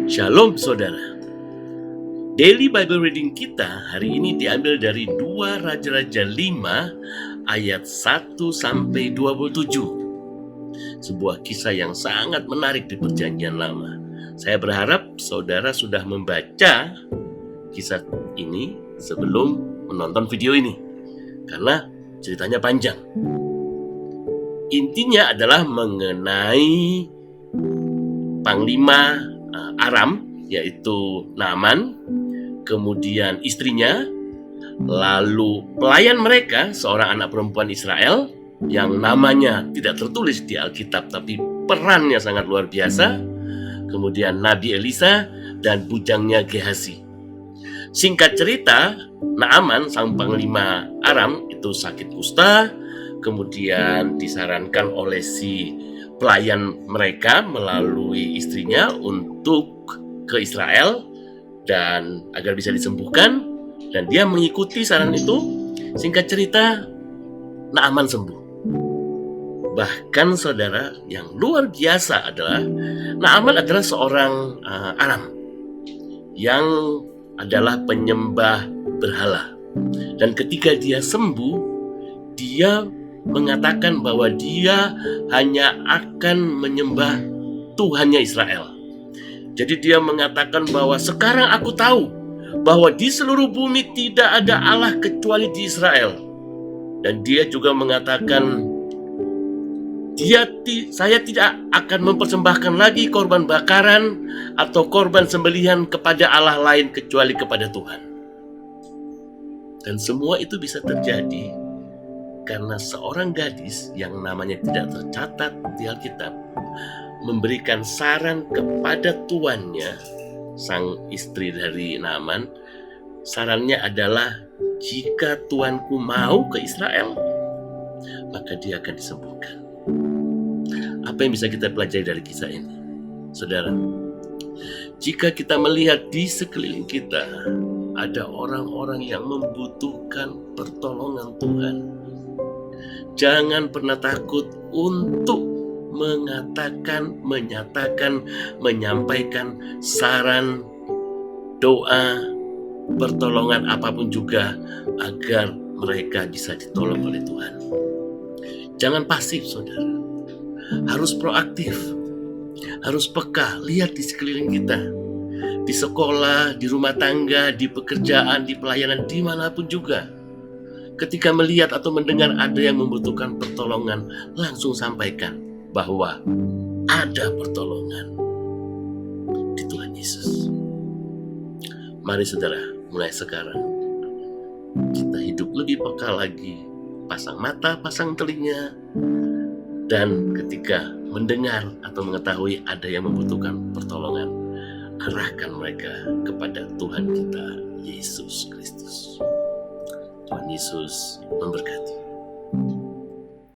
Shalom saudara. Daily Bible Reading kita hari ini diambil dari 2 Raja-Raja 5 ayat 1 sampai 27. Sebuah kisah yang sangat menarik di Perjanjian Lama. Saya berharap saudara sudah membaca kisah ini sebelum menonton video ini, karena ceritanya panjang. Intinya adalah mengenai Panglima Aram, yaitu Naaman, kemudian istrinya, lalu pelayan mereka, seorang anak perempuan Israel yang namanya tidak tertulis di Alkitab tapi perannya sangat luar biasa, kemudian Nabi Elisa dan bujangnya Gehazi. Singkat cerita, Naaman sang panglima Aram itu sakit kusta, kemudian disarankan oleh si pelayan mereka melalui istrinya untuk ke Israel dan agar bisa disembuhkan, dan dia mengikuti saran itu. Singkat cerita, Naaman sembuh. Bahkan saudara, yang luar biasa adalah Naaman adalah seorang Aram yang adalah penyembah berhala, dan ketika dia sembuh, dia mengatakan bahwa dia hanya akan menyembah Tuhannya Israel. Jadi dia mengatakan bahwa sekarang aku tahu bahwa di seluruh bumi tidak ada Allah kecuali di Israel. Dan dia juga mengatakan, saya tidak akan mempersembahkan lagi korban bakaran atau korban sembelihan kepada Allah lain kecuali kepada Tuhan. Dan semua itu bisa terjadi karena seorang gadis yang namanya tidak tercatat di Alkitab memberikan saran kepada tuannya, sang istri dari Naaman. Sarannya adalah, jika tuanku mau ke Israel, maka dia akan disembuhkan. Apa yang bisa kita pelajari dari kisah ini? Saudara, jika kita melihat di sekeliling kita ada orang-orang yang membutuhkan pertolongan Tuhan, jangan pernah takut untuk mengatakan, menyatakan, menyampaikan saran, doa, pertolongan apapun juga agar mereka bisa ditolong oleh Tuhan. Jangan pasif, saudara. Harus proaktif, harus peka. Lihat di sekeliling kita, di sekolah, di rumah tangga, di pekerjaan, di pelayanan, dimanapun juga. Ketika melihat atau mendengar ada yang membutuhkan pertolongan, langsung sampaikan bahwa ada pertolongan di Tuhan Yesus. Mari saudara, mulai sekarang kita hidup lebih peka lagi, pasang mata, pasang telinga, dan ketika mendengar atau mengetahui ada yang membutuhkan pertolongan, arahkan mereka kepada Tuhan kita, Yesus Kristus. Tuhan Yesus memberkati.